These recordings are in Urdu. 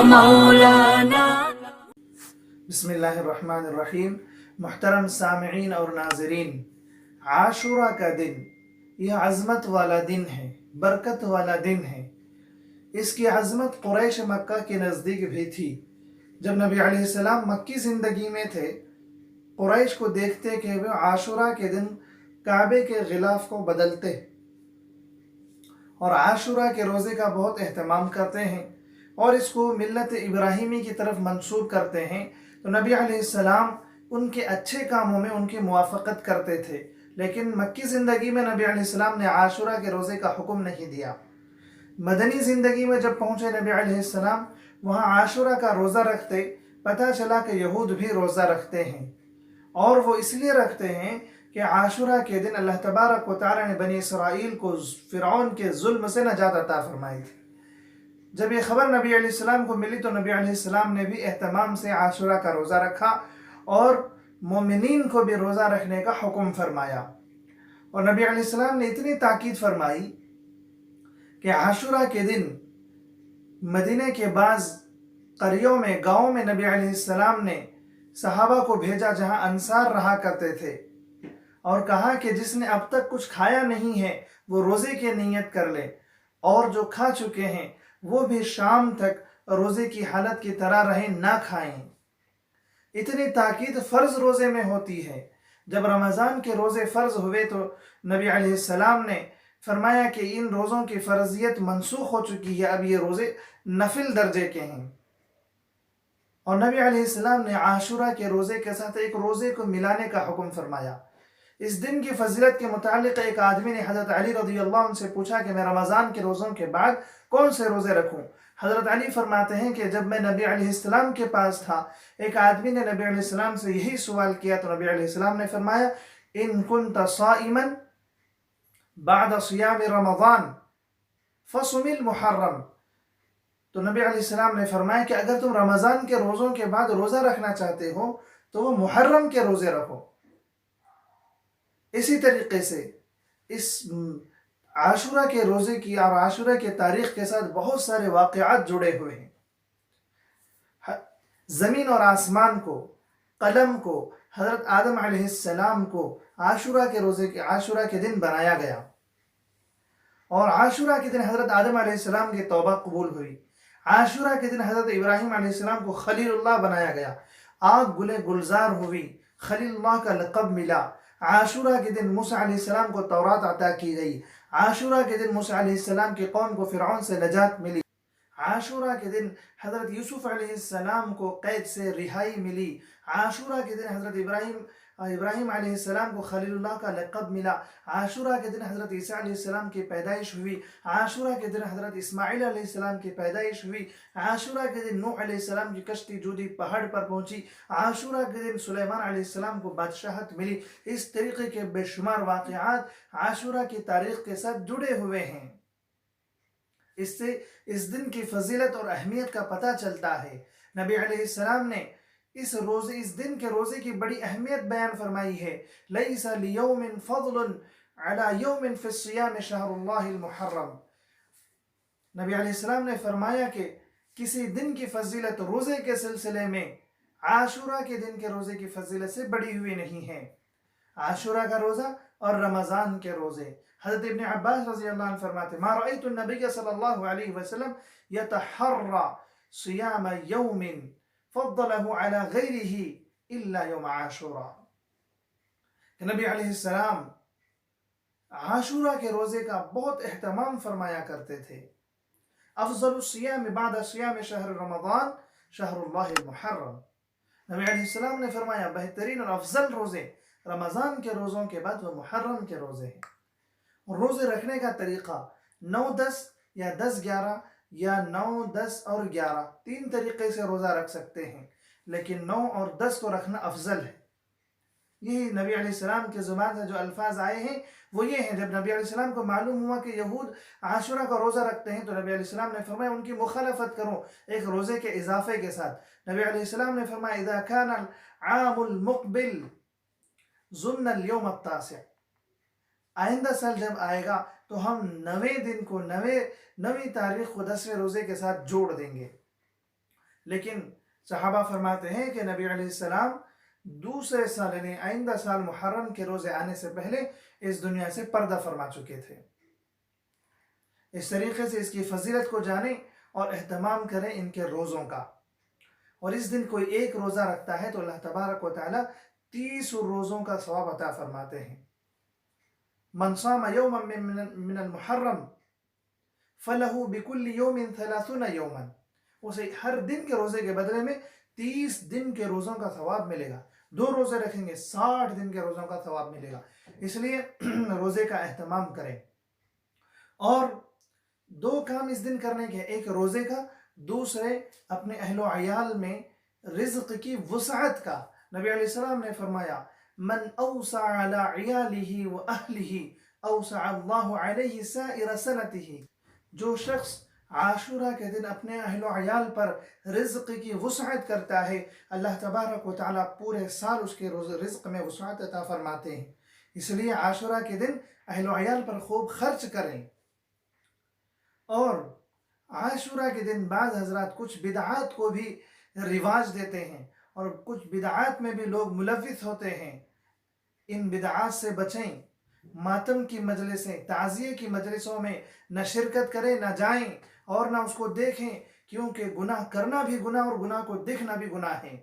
مولانا. بسم اللہ الرحمن الرحیم. محترم سامعین اور ناظرین، عاشورہ کا دن یہ عظمت والا دن ہے، برکت والا دن ہے. اس کی عظمت قریش مکہ کے نزدیک بھی تھی. جب نبی علیہ السلام مکی زندگی میں تھے، قریش کو دیکھتے کہ وہ عاشورہ کے دن کعبے کے غلاف کو بدلتے اور عاشورہ کے روزے کا بہت اہتمام کرتے ہیں اور اس کو ملت ابراہیمی کی طرف منسوب کرتے ہیں، تو نبی علیہ السلام ان کے اچھے کاموں میں ان کی موافقت کرتے تھے. لیکن مکی زندگی میں نبی علیہ السلام نے عاشورہ کے روزے کا حکم نہیں دیا. مدنی زندگی میں جب پہنچے نبی علیہ السلام، وہاں عاشورہ کا روزہ رکھتے. پتہ چلا کہ یہود بھی روزہ رکھتے ہیں، اور وہ اس لیے رکھتے ہیں کہ عاشورہ کے دن اللہ تبارک و تعالی نے بنی اسرائیل کو فرعون کے ظلم سے نجات عطا فرمائی تھی. جب یہ خبر نبی علیہ السلام کو ملی تو نبی علیہ السلام نے بھی اہتمام سے عاشورہ کا روزہ رکھا اور مومنین کو بھی روزہ رکھنے کا حکم فرمایا. اور نبی علیہ السلام نے اتنی تاکید فرمائی کہ عاشورہ کے دن مدینہ کے بعض قریوں میں، گاؤں میں نبی علیہ السلام نے صحابہ کو بھیجا جہاں انصار رہا کرتے تھے، اور کہا کہ جس نے اب تک کچھ کھایا نہیں ہے وہ روزے کی نیت کر لے، اور جو کھا چکے ہیں وہ بھی شام تک روزے کی حالت کی طرح رہیں، نہ کھائیں. اتنی تاکید فرض روزے میں ہوتی ہے. جب رمضان کے روزے فرض ہوئے تو نبی علیہ السلام نے فرمایا کہ ان روزوں کی فرضیت منسوخ ہو چکی ہے، اب یہ روزے نفل درجے کے ہیں. اور نبی علیہ السلام نے عاشورہ کے روزے کے ساتھ ایک روزے کو ملانے کا حکم فرمایا. اس دن کی فضیلت کے متعلق ایک آدمی نے حضرت علی رضی اللہ عنہ سے پوچھا کہ میں رمضان کے روزوں کے بعد کون سے روزے رکھوں؟ حضرت علی فرماتے ہیں کہ جب میں نبی علیہ السلام کے پاس تھا، ایک آدمی نے نبی علیہ السلام سے یہی سوال کیا تو نبی علیہ السلام نے فرمایا ان کنت صائما بعد صیام رمضان فصم المحرم. تو نبی علیہ السلام نے فرمایا کہ اگر تم رمضان کے روزوں کے بعد روزہ رکھنا چاہتے ہو تو وہ محرم کے روزے رکھو. اسی طریقے سے اس عاشورہ کے روزے کی اور عاشورہ کے تاریخ کے ساتھ بہت سارے واقعات جڑے ہوئے ہیں. زمین اور آسمان کو، قلم کو، حضرت آدم علیہ السلام کو عاشورہ کے دن بنایا گیا، اور عاشورہ کے دن حضرت آدم علیہ السلام کی توبہ قبول ہوئی. عاشورہ کے دن حضرت ابراہیم علیہ السلام کو خلیل اللہ بنایا گیا، آگ گلے گلزار ہوئی، خلیل اللہ کا لقب ملا. عاشورہ کے دن موسیٰ علیہ السلام کو تورات عطا کی گئی. عاشورہ کے دن موسیٰ علیہ السلام کی قوم کو فرعون سے نجات ملی. عاشورہ کے دن حضرت یوسف علیہ السلام کو قید سے رہائی ملی. عاشورہ کے دن حضرت ابراہیم علیہ السلام کو خلیل اللہ کا لقب ملا. عاشورہ کے دن حضرت عیسیٰ علیہ السلام کی پیدائش ہوئی. عاشورہ کے دن حضرت اسماعیل علیہ السلام کی پیدائش ہوئی. عاشورہ کے دن نوح علیہ السلام کی کشتی جودی پہاڑ پر پہنچی. عاشورہ کے دن سلیمان علیہ السلام کو بادشاہت ملی. اس طریقے کے بے شمار واقعات عاشورہ کی تاریخ کے ساتھ جڑے ہوئے ہیں. اس سے اس دن کی فضیلت اور اہمیت کا پتہ چلتا ہے. نبی علیہ السلام نے اس دن کے روزے کی بڑی اہمیت بیان فرمائی ہے. لیس لیوم فضل علی یوم فی الصیام شہر اللہ المحرم. نبی علیہ السلام نے فرمایا کہ کسی دن کی فضیلت روزے کے سلسلے میں عاشورہ کے دن کے روزے کی فضیلت سے بڑی ہوئی نہیں ہے. عاشورہ کا روزہ اور رمضان کے روزے. حضرت ابن عباس رضی اللہ عنہ فرماتے ما رأیت النبی صلی اللہ علیہ وسلم یتحرى صیام یوم فضلہ علی غیرہ الا یوم عاشورہ. کہ نبی علیہ السلام عاشورہ کے روزے کا بہت اہتمام فرمایا کرتے تھے. افضل الصیام بعد صیام شہر رمضان شہر اللہ المحرم. نبی علیہ السلام نے فرمایا بہترین اور افضل روزے رمضان کے روزوں کے بعد وہ محرم کے روزے ہیں. روزے رکھنے کا طریقہ 9-10 یا 10-11 یا 9-10 اور 11 تین طریقے سے روزہ رکھ سکتے ہیں، لیکن 9 اور 10 کو رکھنا افضل ہے. یہی نبی علیہ السلام کے زبان سے جو الفاظ آئے ہیں وہ یہ ہیں. جب نبی علیہ السلام کو معلوم ہوا کہ یہود عاشورہ کا روزہ رکھتے ہیں تو نبی علیہ السلام نے فرمایا ان کی مخالفت کرو ایک روزے کے اضافے کے ساتھ. نبی علیہ السلام نے فرمایا اذا كان العام المقبل ضمن اليوم التاسع. آئندہ سال جب آئے گا تو ہم 9ویں دن کو 9ویں تاریخ کو 10ویں روزے کے ساتھ جوڑ دیں گے. لیکن صحابہ فرماتے ہیں کہ نبی علیہ السلام دوسرے سال یعنی آئندہ سال محرم کے روزے آنے سے پہلے اس دنیا سے پردہ فرما چکے تھے۔ اس طریقے سے اس کی فضیلت کو جانیں اور اہتمام کریں ان کے روزوں کا، اور اس دن کوئی ایک روزہ رکھتا ہے تو اللہ تبارک و تعالی 30 روزوں کا ثواب عطا فرماتے ہیں۔ من صام یوما من المحرم فلہ بکل یوم 30 یوما، اسے ہر دن کے روزے کے بدلے میں 30 دن کے روزوں کا ثواب ملے گا۔ 2 روزے رکھیں گے 60 دن کے روزوں کا ثواب ملے گا۔ اس لیے روزے کا اہتمام کریں، اور 2 کام اس دن کرنے کے، ایک روزے کا، دوسرے اپنے اہل و عیال میں رزق کی وسعت کا۔ نبی علیہ السلام نے فرمایا من اوسع علی عیالہ و اہلہ اوسع اللہ علیہ سائر سنتہ، جو شخص عاشورہ کے دن اپنے اہل و عیال پر رزق کی وسعت کرتا ہے، اللہ تبارک و تعالیٰ پورے سال اس کے رزق میں وسعت عطا فرماتے ہیں۔ اس لیے عاشورہ کے دن اہل و عیال پر خوب خرچ کریں۔ اور عاشورہ کے دن بعض حضرات کچھ بدعات کو بھی رواج دیتے ہیں، اور کچھ بدعات میں بھی لوگ ملوث ہوتے ہیں۔ ان بدعات سے بچیں، ماتم کی مجلسیں، تعزیے کی مجلسوں میں نہ شرکت کریں، نہ جائیں اور نہ اس کو دیکھیں، کیونکہ گناہ کرنا بھی گناہ اور گناہ کو دیکھنا بھی گناہ ہے۔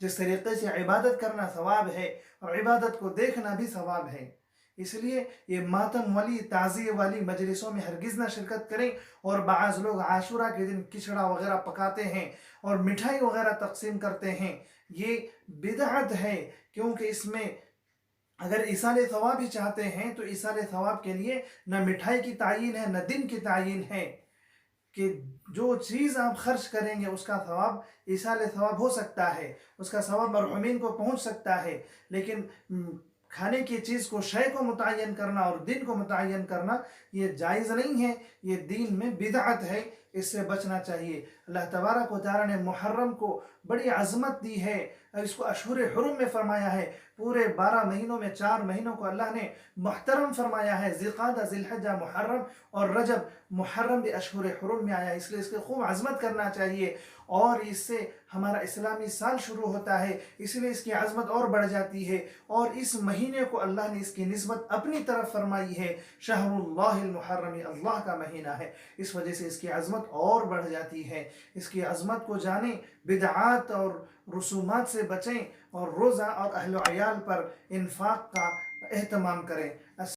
جس طریقے سے عبادت کرنا ثواب ہے اور عبادت کو دیکھنا بھی ثواب ہے، اس لیے یہ ماتم والی تعزیے والی مجلسوں میں ہرگز نہ شرکت کریں۔ اور بعض لوگ عاشورہ کے دن کچڑا وغیرہ پکاتے ہیں اور مٹھائی وغیرہ تقسیم کرتے ہیں، یہ بدعت ہے، کیونکہ اس میں اگر ایصال ثواب ہی چاہتے ہیں تو ایصال ثواب کے لیے نہ مٹھائی کی تعین ہے، نہ دن کی تعین ہے، کہ جو چیز آپ خرچ کریں گے اس کا ثواب ایصال ثواب ہو سکتا ہے، اس کا ثواب مرحومین کو پہنچ سکتا ہے، لیکن کھانے کی چیز کو شے کو متعین کرنا اور دن کو متعین کرنا یہ جائز نہیں ہے، یہ دین میں بدعت ہے، اس سے بچنا چاہیے۔ اللہ تبارک و تعالیٰ نے محرم کو بڑی عظمت دی ہے، اور اس کو اشہر حرم میں فرمایا ہے۔ پورے 12 مہینوں میں 4 مہینوں کو اللہ نے محترم فرمایا ہے، ذی القعدہ، ذی الحجہ، محرم اور رجب۔ محرم بھی اشہر حرم میں آیا، اس لیے اس کی خوب عظمت کرنا چاہیے، اور اس سے ہمارا اسلامی سال شروع ہوتا ہے، اس لیے اس کی عظمت اور بڑھ جاتی ہے۔ اور اس مہینے کو اللہ نے اس کی نسبت اپنی طرف فرمائی ہے، شہر اللہ المحرم، اللہ کا مہینہ ہے، اس وجہ سے اس کی عظمت اور بڑھ جاتی ہے۔ اس کی عظمت کو جانیں، بدعات اور رسومات سے بچیں، اور روزہ اور اہل و عیال پر انفاق کا اہتمام کریں۔